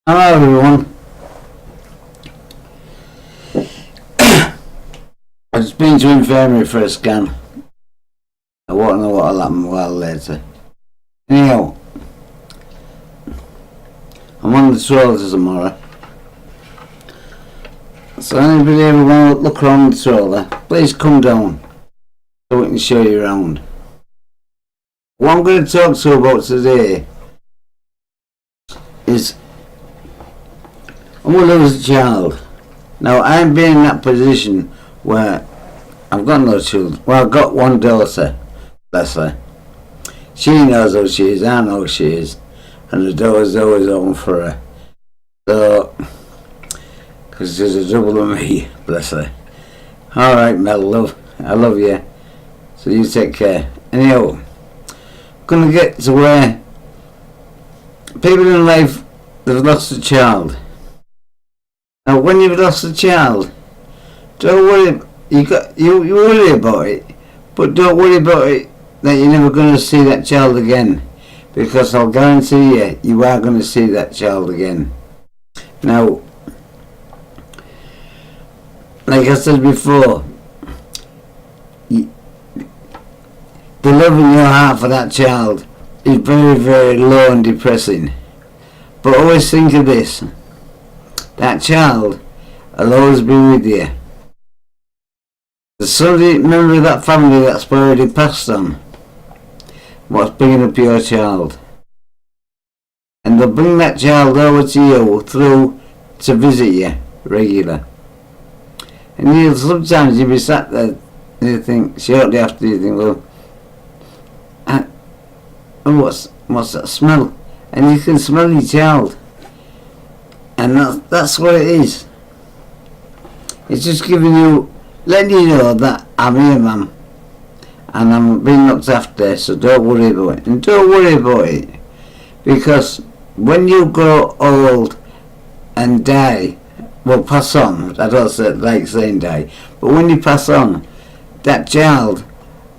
Hello everyone. I've just been to infirmary for a scan. I won't know what'll happen well later. Anyhow, I'm on the stroller tomorrow. So anybody ever want to look around the stroller, please come down so we can show you around. What I'm going to talk to you about today is I'm going to lose a child. Now I've been in that position where I've got no children. Well, I've got one daughter, bless her. She knows who she is, I know who she is, and the door's always open for her. So, because she's a double of me, bless her. Alright Mel, love, I love you. So you take care. Anyhow, I'm going to get to where people in life, they've lost a child. Now, when you've lost a child, don't worry. You worry about it, but don't worry about it that you're never going to see that child again, because I'll guarantee you, you are going to see that child again. Now, like I said before, the love in your heart for that child is very, very low and depressing. But always think of this. That child will always be with you. There's somebody, member of that family that's already passed on, what's bringing up your child. And they'll bring that child over to you through to visit you regular. And sometimes you'll be sat there and you think, shortly after you think, well, what's that smell? And you can smell your child. And that's what it is. It's just giving you, letting you know that I'm here, mum, and I'm being looked after, so don't worry about it. And don't worry about it, because when you grow old and die, well, pass on, I don't like saying die, but when you pass on, that child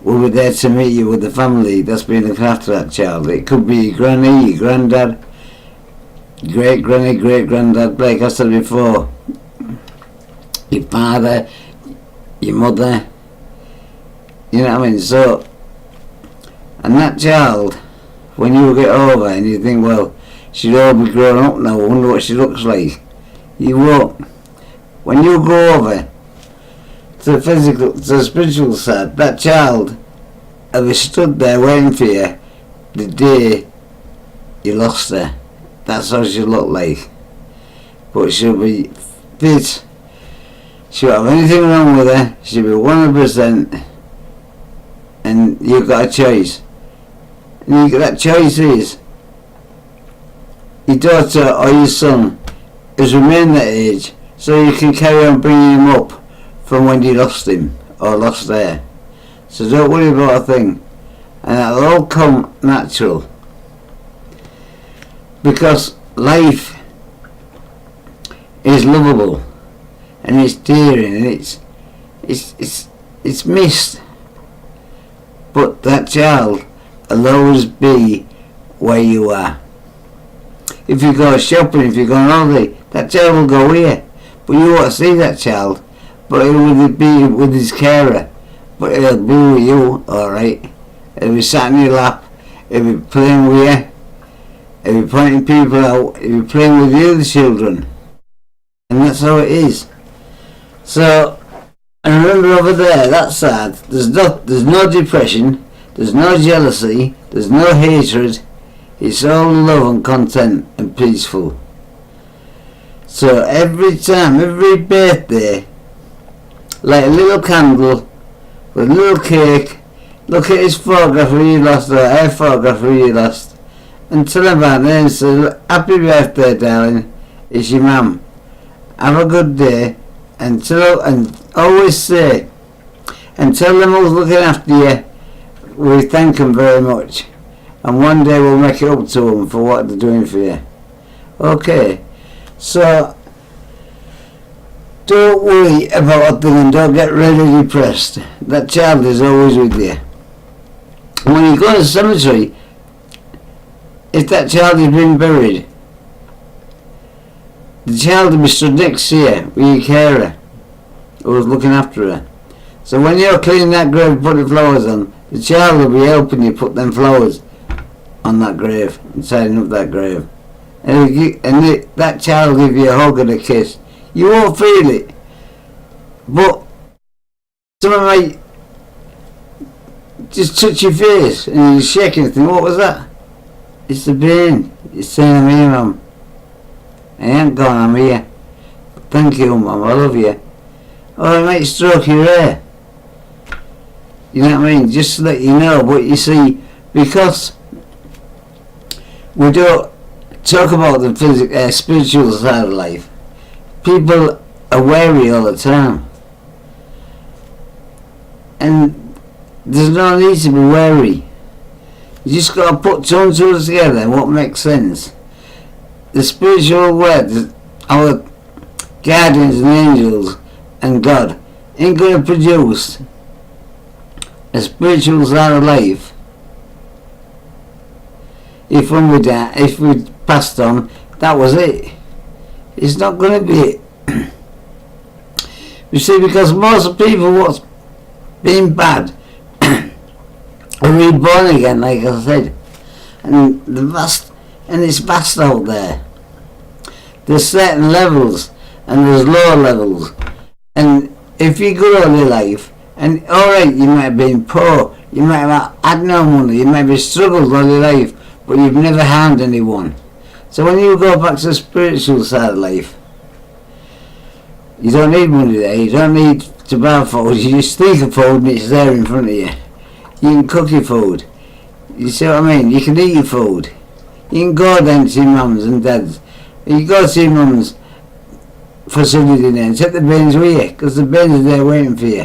will be there to meet you with the family that's been looking after that child. It could be your granny, your granddad, great granny, great granddad, like I said before, your father, your mother, you know what I mean? So, and that child, when you get over and you think, well, she'll all be grown up now, I wonder what she looks like. You won't. When you go over to the spiritual side, that child will be stood there waiting for you the day you lost her. That's how she'll look like. But she'll be fit. She won't have anything wrong with her. She'll be 100%. And you've got a choice. And that choice is your daughter or your son has remained that age, so you can carry on bringing him up from when you lost him or lost her. So don't worry about a thing. And that'll all come natural. Because life is lovable and it's daring and it's missed. But that child will always be where you are. If you go shopping, if you go on holiday, that child will go with you. But you won't see that child. But he will be with his carer. But he'll be with you, alright. He'll be sat in your lap. He'll be playing with you. He'll be pointing people out. He'll be playing with the other children. And that's how it is. So, and remember over there, that side, there's no depression, there's no jealousy, there's no hatred. It's all love and content and peaceful. So every time, every birthday, light a little candle with a little cake, look at his photograph who you lost or her photograph who you lost, and tell him about it and say, happy birthday darling, it's your mum. Have a good day, and always say, and tell them who's looking after you, we thank them very much. And one day we'll make it up to them for what they're doing for you. Okay, so don't worry about a thing and don't get really depressed. That child is always with you. When you go to the cemetery, if that child has been buried, the child will be stood next to you with your carer who was looking after her. So when you're cleaning that grave, putting flowers on, the child will be helping you put them flowers on that grave and tidying up that grave. And that child will give you a hug and a kiss. You won't feel it, but someone might just touch your face and you're shaking and think, what was that? It's the pain. It's saying, I'm here, Mum. I ain't gone, I'm here. Thank you, Mum, I love you. Or it might stroke your hair. You know what I mean? Just to let you know. But you see, because we don't talk about the spiritual side of life, people are wary all the time. And there's no need to be wary. You just got to put two and two together and what makes sense. The spiritual world, our guardians and angels and God ain't going to produce a spiritual side of life if when we die, if we passed on, that was it. It's not going to be it. You see, because most people what's been bad are reborn again, like I said, and it's vast out there. There's certain levels and there's lower levels, and if you go all your life, and alright, you might have been poor, you might have had no money, you might have struggled all your life, but you've never harmed anyone. So when you go back to the spiritual side of life, you don't need money there, you don't need to buy food, you just think of food and it's there in front of you. You can cook your food. You see what I mean? You can eat your food. You can go then to your mums and dads. You go to your mums for Sunday dinner and take the bins with you, because the bins are there waiting for you.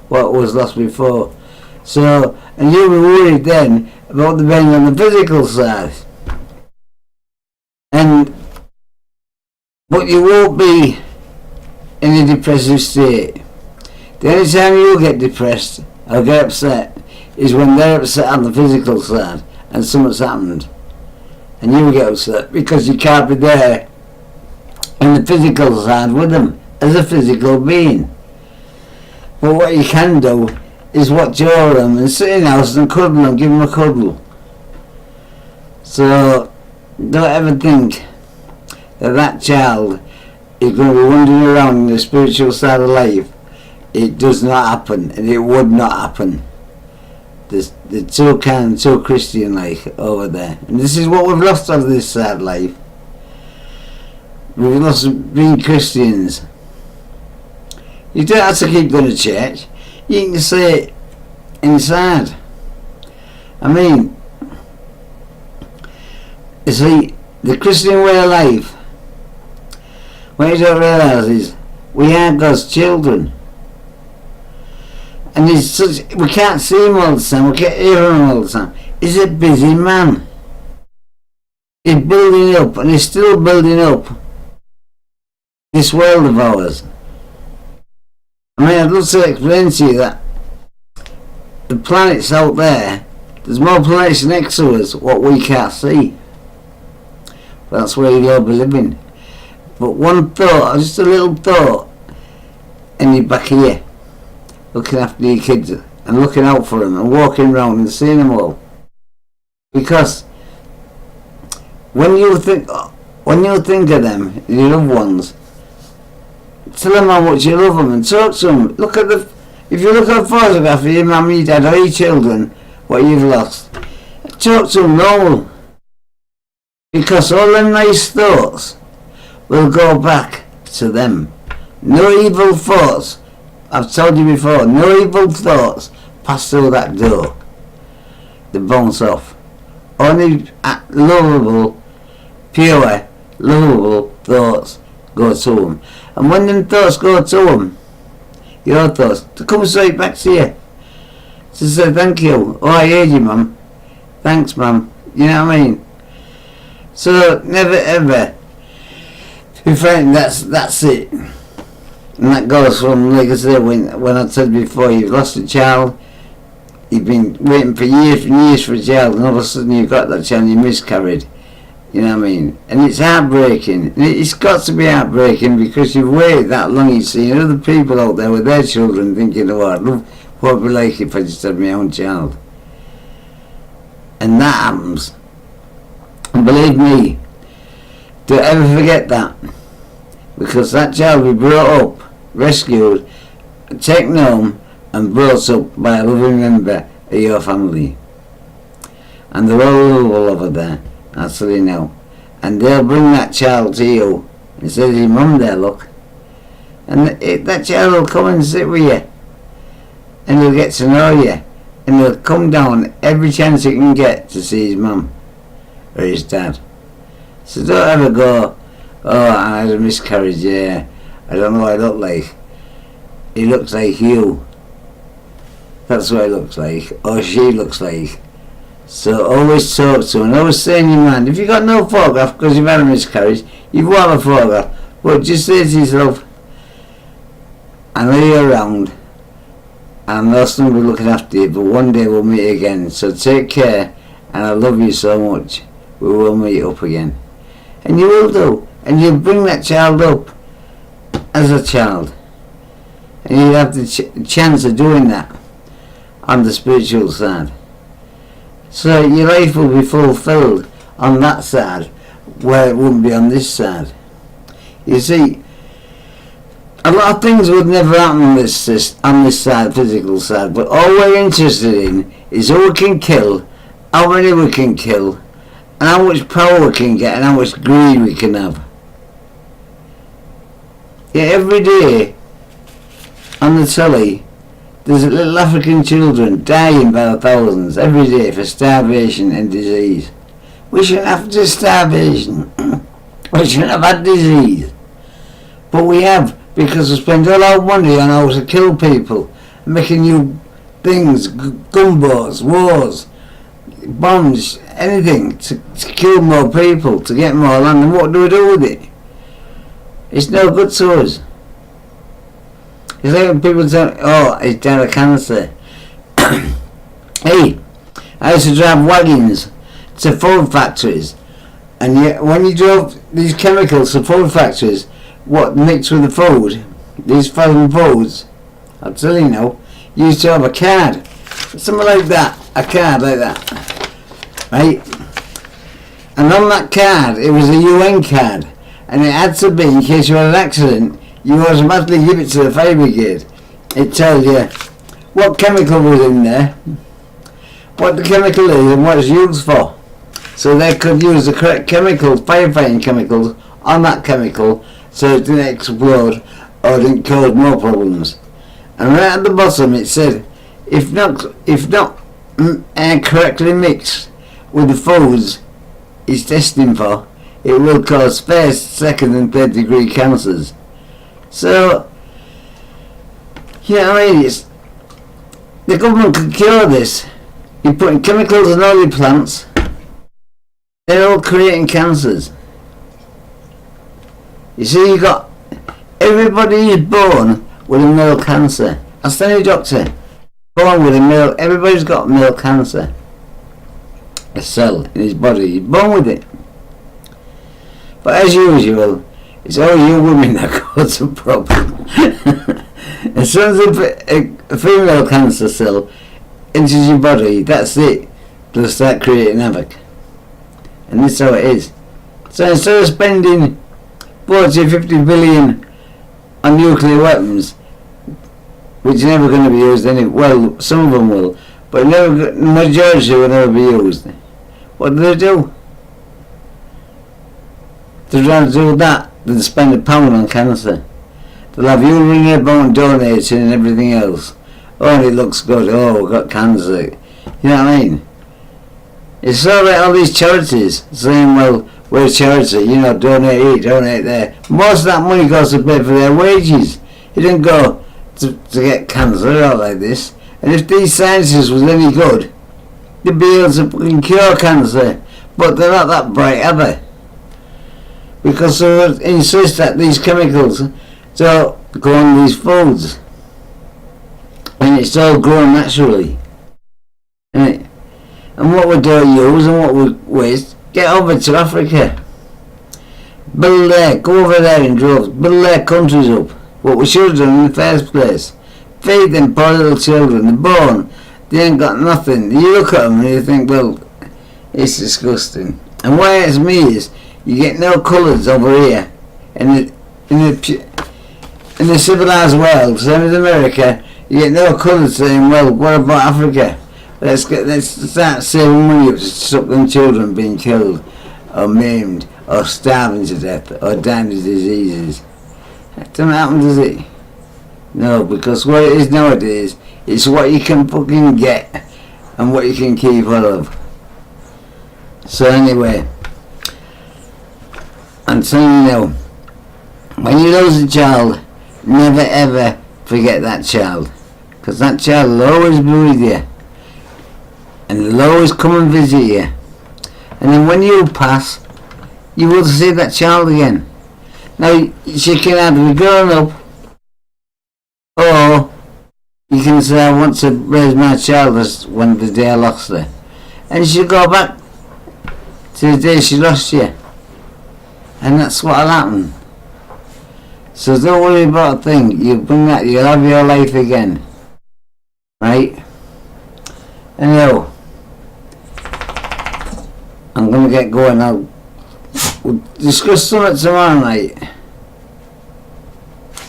What was lost before. So, and you'll be worried then about the bins on the physical side. But you won't be in a depressive state. The only time you get depressed or get upset is when they're upset on the physical side and something's happened. And you get upset because you can't be there in the physical side with them as a physical being. But what you can do is watch over them and sit in the house and cuddle them, give them a cuddle. So don't ever think that child is going to be wandering around in the spiritual side of life. It does not happen, and it would not happen. They're too kind, too Christian-like over there. And this is what we've lost of this side of life. We've lost being Christians. You don't have to keep going to church. You can say it inside. I mean, you see, the Christian way of life, what you don't realise is, we are God's children. And we can't see him all the time, we can't hear him all the time. He's a busy man. He's building up, and he's still building up this world of ours. I mean, I'd love to explain to you that the planets out there, there's more planets next to us what we can't see. That's where you'll be living. But one thought, just a little thought, and you're back here, looking after your kids and looking out for them and walking around and seeing them all. Because when you think of them, your loved ones, tell them how much you love them and talk to them. If you look at a photograph of your mum, your dad or your children, what you've lost, talk to them normal. Because all them nice thoughts will go back to them. No evil thoughts, I've told you before, no evil thoughts pass through that door. They bounce off. Only lovable, pure, lovable thoughts go to them. And when them thoughts go to them, your thoughts, they come straight back to you. To say thank you. Oh, I heard you, Mum. Thanks, Mum. You know what I mean? So never ever be frightened. That's it. And that goes from, like I said, when I said before, you've lost a child, you've been waiting for years and years for a child, and all of a sudden you've got that child and you miscarried. You know what I mean? And it's heartbreaking. And it's got to be heartbreaking because you've waited that long. You've seen other people out there with their children thinking, oh, I'd love what it'd be like if I just had my own child. And that happens. And believe me, don't ever forget that. Because that child will be brought up, rescued, taken home and brought up by a loving member of your family. And they're all over there. That's what they know. And they'll bring that child to you and say, your mum there, look. And that child will come and sit with you. And he'll get to know you. And he'll come down every chance he can get to see his mum or his dad. So don't ever go, oh, I had a miscarriage, yeah. I don't know what I look like. He looks like you. That's what he looks like. Or she looks like. So always talk to him, always say in your mind, if you've got no photograph because you've had a miscarriage, you've got a photograph, but just say to yourself, I know you're around, and I know someone will be looking after you, but one day we'll meet again, so take care, and I love you so much, we will meet up again. And you will do, and you'll bring that child up as a child, and you'll have the chance of doing that on the spiritual side. So your life will be fulfilled on that side, where it wouldn't be on this side. You see, a lot of things would never happen on this side, physical side, but all we're interested in is who we can kill, how many we can kill, and how much power we can get, and how much greed we can have. Yeah, every day on the telly, there's little African children dying by the thousands every day for starvation and disease. We shouldn't have to starvation. We shouldn't have had disease. But we have, because we spend all our money on how to kill people, making new things, gunboats, wars, bombs, anything to kill more people, to get more land. And what do we do with it? It's no good to us. It's like when people say, oh, he's died of cancer. Hey, I used to drive wagons to food factories, and yet when you drove these chemicals to food factories, what mixed with the food, these frozen foods, I'll tell you now, you used to have a card, something like that, a card like that, right? And on that card, it was a UN card, and it had to be, in case you had an accident, you automatically give it to the fire brigade. It tells you what chemical was in there, what the chemical is and what it's used for. So they could use the correct chemicals, firefighting chemicals, on that chemical so it didn't explode or didn't cause more problems. And right at the bottom it said, if not correctly mixed with the foods it's testing for, it will cause first, second and third degree cancers. So, you know what I mean? The government could cure this. You're putting chemicals in all your plants. They're all creating cancers. You see, you got everybody is born with a male cancer. Ask any doctor. Born with a male. Everybody's got male cancer. A cell in his body. He's born with it. But as usual, it's all you women that cause the problem. As soon as a female cancer cell enters your body, that's it. They'll start creating havoc. And this is how it is. So instead of spending 40-50 billion on nuclear weapons, which are never going to be used anyway, well, some of them will, but the majority will never be used. What do? They're trying to do that. They'll spend £1 on cancer. They'll have you ringing about donating and everything else. Oh, and it looks good. Oh, we've got cancer. You know what I mean? It's sort of like all these charities saying, well, we're a charity, you know, donate here, donate there. Most of that money goes to pay for their wages. It didn't go to get cancer out like this. And if these scientists was any good, they'd be able to cure cancer. But they're not that bright, are they? Because they insist that these chemicals don't go on these foods. And it's all grown naturally. And what we don't use and what we waste, get over to Africa. Build there, go over there in droves, build their countries up. What we should have done in the first place. Feed them poor little children, they're born, they ain't got nothing. You look at them and you think, well, it's disgusting. And what hurts me is, you get no colours over here in the civilised world, same as America. You get no colours saying, well, what about Africa? Let's start saving money up to stop them children being killed or maimed or starving to death or dying of diseases. That doesn't happen, does it? No, because what it is nowadays, it's what you can fucking get and what you can keep hold of. So anyway, I'm telling you now, when you lose a child, never ever forget that child, because that child will always be with you and they'll always come and visit you, and then when you pass, you will see that child again. Now, she can either be grown up, or you can say, I want to raise my child as when the day I lost her, and she'll go back to the day she lost you, and that's what'll happen. So don't worry about a thing. You bring that, you'll have your life again, right? Anyhow, I'm gonna get going. We'll discuss something tomorrow night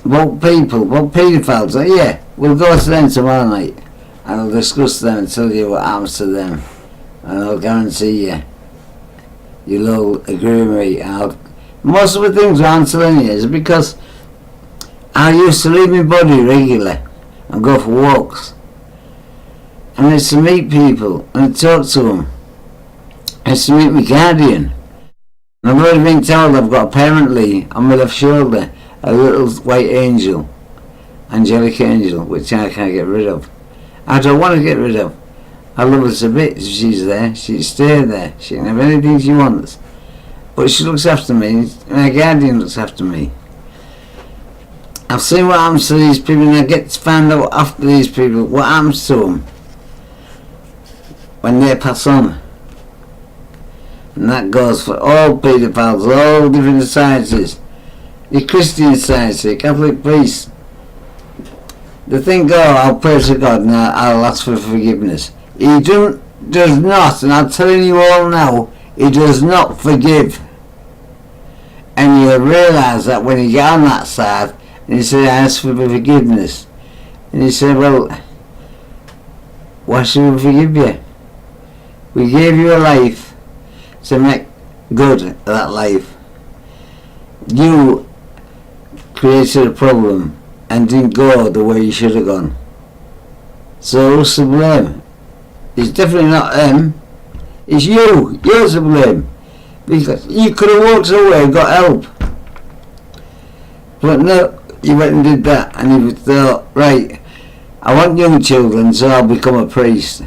about people, about paedophiles. So yeah, we'll go to them tomorrow night and I'll discuss them and tell you what happens to them, and I'll guarantee you you'll all agree with me. Most of the things I'm telling you is because I used to leave my body regularly and go for walks, and I used to meet people and talk to them. I used to meet my guardian. And I've already been told I've got apparently on my left shoulder a little white angel, angelic angel, which I can't get rid of. I don't want to get rid of. I love her to bits. If she's there, she'll stay there. She can have anything she wants. But she looks after me. My guardian looks after me. I've seen what happens to these people, and I get to find out after these people what happens to them when they pass on. And that goes for all paedophiles, all different societies. The Christian society, Catholic priests. They think, oh, I'll pray to God and I'll ask for forgiveness. He does not, and I'm telling you all now, he does not forgive. And you'll realise that when you get on that side, and you say, I ask for forgiveness. And you say, well, why should we forgive you? We gave you a life to make good at that life. You created a problem and didn't go the way you should have gone. So who's to blame? It's definitely not them. It's you. You're to blame. Because you could have walked away and got help. But no, you went and did that, and you thought, right, I want young children, so I'll become a priest.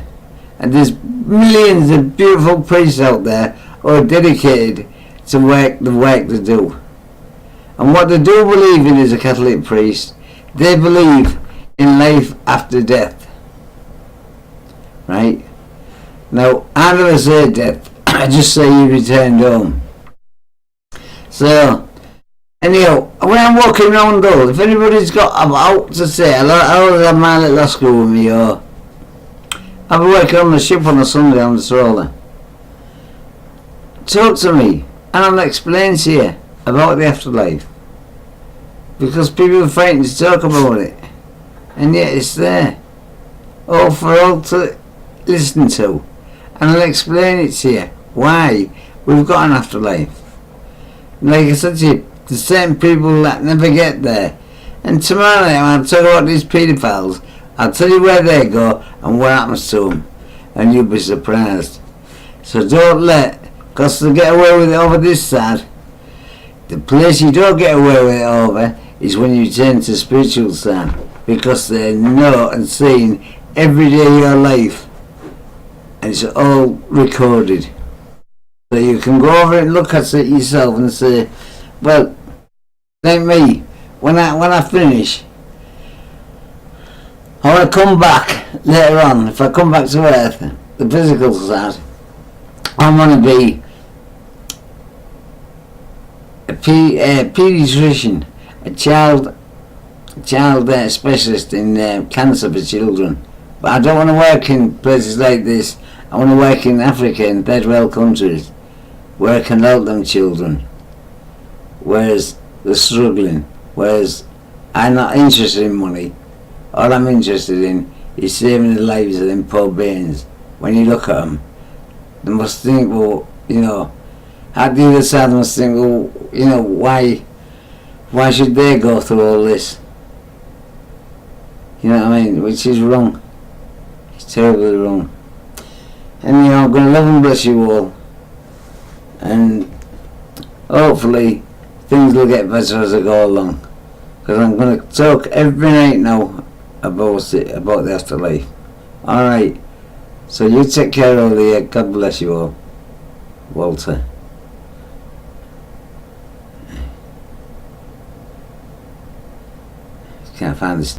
And there's millions of beautiful priests out there who are dedicated to the work they do. And what they do believe in as a Catholic priest, they believe in life after death. Right? Now, I never say death, I just say you returned home. So, anyhow, when I'm walking around though, if anybody's got about to say, I'll have my little school with me, or I'll be working on the ship on a Sunday on the trawler. Talk to me, and I'll explain to you about the afterlife. Because people are frightened to talk about it, and yet it's there, all for all to listen to. And I'll explain it to you, why we've got an afterlife. Like I said to you, the same people that never get there. And tomorrow night, when I talk about these paedophiles, I'll tell you where they go and what happens to them, and you'll be surprised. So don't let, because they get away with it over this side. The place you don't get away with it over is when you turn to the spiritual side, because they know and seen every day of your life, and it's all recorded. So you can go over and look at it yourself and say, well, like me, when I finish, I want to come back later on. If I come back to Earth, the physical side, I want to be a paediatrician, a child specialist in cancer for children. But I don't want to work in places like this. I want to work in Africa, in third world countries, where I can help them children, whereas they're struggling, whereas I'm not interested in money. All I'm interested in is saving the lives of them poor bairns. When you look at them, they must think, well, you know, at the other side they must think, well, you know, why should they go through all this? You know what I mean? Which is wrong. It's terribly wrong. And you know, I'm going to love and bless you all. And hopefully things will get better as I go along. Because I'm going to talk every night now about it, about the afterlife. Alright. So you take care over there. God bless you all. Walter. Can't find this.